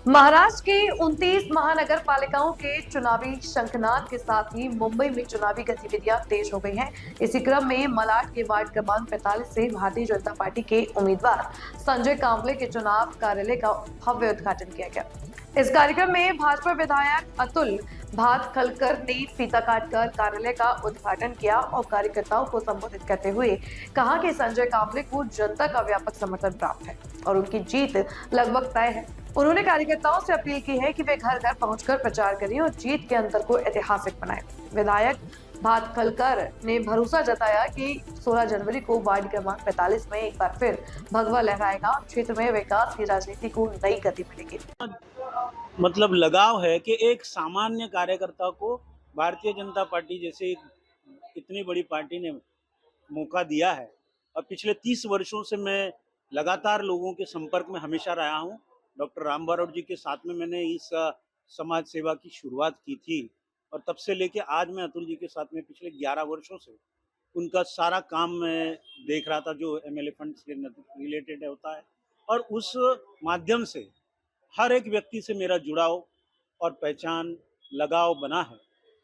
महाराष्ट्र की 29 महानगर पालिकाओं के चुनावी शंखनाद के साथ ही मुंबई में चुनावी गतिविधियां तेज हो गई हैं। इसी क्रम में मलाड के वार्ड क्रमांक 45 से भारतीय जनता पार्टी के उम्मीदवार संजय कांबले के चुनाव कार्यालय का भव्य उद्घाटन किया गया। इस कार्यक्रम में भाजपा विधायक अतुल भातखलकर ने फीता काटकर कार्यालय का उद्घाटन किया और कार्यकर्ताओं को संबोधित करते हुए कहा कि संजय कांबले को जनता का व्यापक समर्थन प्राप्त है और उनकी जीत लगभग तय है। उन्होंने कार्यकर्ताओं से अपील की है कि वे घर घर पहुंचकर प्रचार करें और जीत के अंतर को ऐतिहासिक बनाएं। विधायक भातखलकर ने भरोसा जताया कि 16 जनवरी को वार्ड क्रमांक 45 में एक बार फिर भगवा लहराएगा। क्षेत्र में विकास की राजनीति को नई गति मिलेगी। मतलब लगाव है कि एक सामान्य कार्यकर्ता को भारतीय जनता पार्टी जैसे इतनी बड़ी पार्टी ने मौका दिया है और पिछले 30 वर्षों से मैं लगातार लोगों के संपर्क में हमेशा रहा हूं। डॉक्टर राम बारोट जी के साथ में मैंने इस समाज सेवा की शुरुआत की थी और तब से लेके आज मैं अतुल जी के साथ में पिछले 11 वर्षों से उनका सारा काम मैं देख रहा था जो एमएलए फंड से रिलेटेड होता है और उस माध्यम से हर एक व्यक्ति से मेरा जुड़ाव और पहचान लगाव बना है।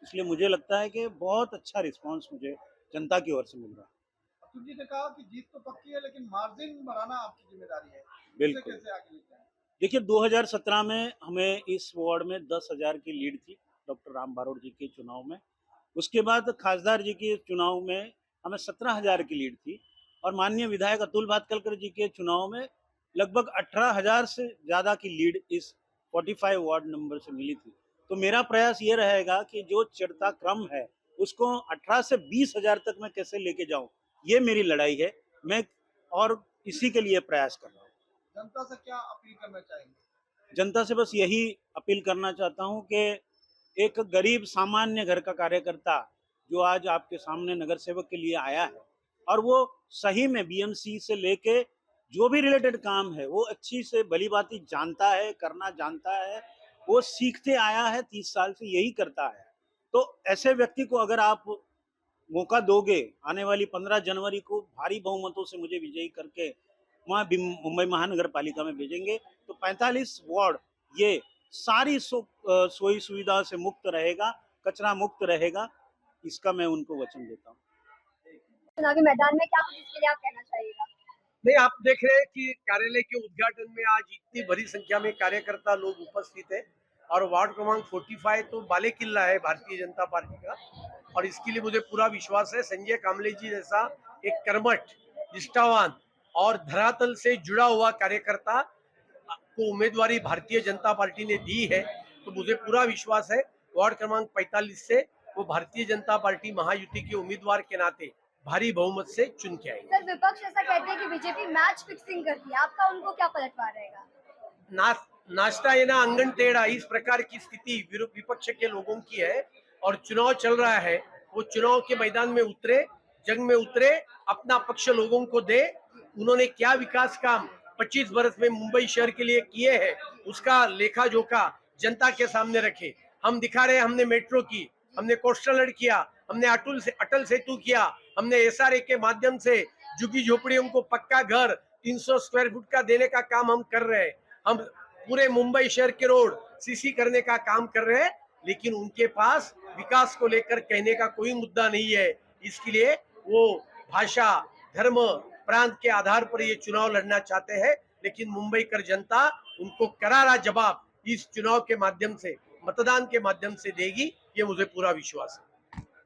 इसलिए मुझे लगता है कि बहुत अच्छा रिस्पांस मुझे जनता की ओर से मिल रहा है। अतुल जी ने कहा कि जीत तो पक्की है लेकिन मार्जिन बढ़ाना आपकी जिम्मेदारी है। बिल्कुल। कैसे आगे लेके जाएं? देखिए 2017 में हमें इस वार्ड में 10,000 की लीड थी डॉक्टर राम बारोट जी के चुनाव में। उसके बाद खासदार जी के चुनाव में हमें 17,000 की लीड थी और माननीय विधायक अतुल भातखलकर जी के चुनाव में लगभग 18,000 से ज़्यादा की लीड इस 45 वार्ड नंबर से मिली थी। तो मेरा प्रयास ये रहेगा कि जो चढ़ता क्रम है उसको 18 से 20,000 तक मैं कैसे लेके जाऊं, ये मेरी लड़ाई है। मैं और इसी के लिए प्रयास कर रहा हूँ। जनता से क्या अपील करना चाहेंगे? जनता से बस यही अपील करना चाहता हूँ कि एक गरीब सामान्य घर का कार्यकर्ता जो आज आपके सामने नगर सेवक के लिए आया है और वो सही में बीएमसी से लेके जो भी रिलेटेड काम है वो अच्छी से भली भांति जानता है, करना जानता है, वो सीखते आया है, 30 साल से यही करता है। तो ऐसे व्यक्ति को अगर आप मौका दोगे, आने वाली 15 जनवरी को भारी बहुमतों से मुझे विजयी करके वहाँ मुंबई महानगर पालिका में भेजेंगे तो 45 वार्ड ये सारी सोई सुविधा से मुक्त रहेगा, कचरा मुक्त रहेगा। इसका मैं उनको वचन देता हूँ। चुनावी मैदान में क्या कुछ इसके लिए आप कहना चाहिएगा? नहीं, आप देख रहे हैं कि कार्यालय के उद्घाटन में आज इतनी बड़ी संख्या में कार्यकर्ता लोग उपस्थित है और वार्ड क्रमांक 45 तो बाले किल्ला है भारतीय जनता पार्टी का और इसके लिए मुझे पूरा विश्वास है संजय कांबले जी जैसा एक कर्मठ, निष्ठावान और धरातल से जुड़ा हुआ कार्यकर्ता को उम्मीदवारी भारतीय जनता पार्टी ने दी है। तो मुझे पूरा विश्वास है वार्ड क्रमांक 45 से वो भारतीय जनता पार्टी महायुति के उम्मीदवार के नाते भारी बहुमत से चुन के आएंगे। सर, विपक्ष ऐसा कहते हैं कि बीजेपी मैच फिक्सिंग करती है, आपका उनको क्या पलटवार रहेगा? नाश्ता ये ना अंगन टेढ़ा, इस प्रकार की स्थिति विपक्ष के लोगों की है और चुनाव चल रहा है। वो चुनाव के मैदान में उतरे, जंग में उतरे, अपना पक्ष लोगों को दे। उन्होंने क्या विकास काम 25 वर्ष में मुंबई शहर के लिए किए हैं उसका लेखा जोखा जनता के सामने रखे। हम दिखा रहे हैं, हमने मेट्रो की, हमने कोस्टल रोड किया, हमने अटल सेतु किया, हमने एसआरए के माध्यम से झुग्गी झोपड़ियों को पक्का घर 300 स्क्वायर फुट का देने का काम हम कर रहे हैं। हम पूरे मुंबई शहर के रोड सीसी करने का काम कर रहे हैं, लेकिन उनके पास विकास को लेकर कहने का कोई मुद्दा नहीं है। इसके लिए वो भाषा, धर्म, प्रांत के आधार पर ये चुनाव लड़ना चाहते हैं, लेकिन मुंबई कर जनता उनको करारा जवाब इस चुनाव के माध्यम से, मतदान के माध्यम से देगी, ये मुझे पूरा विश्वास है।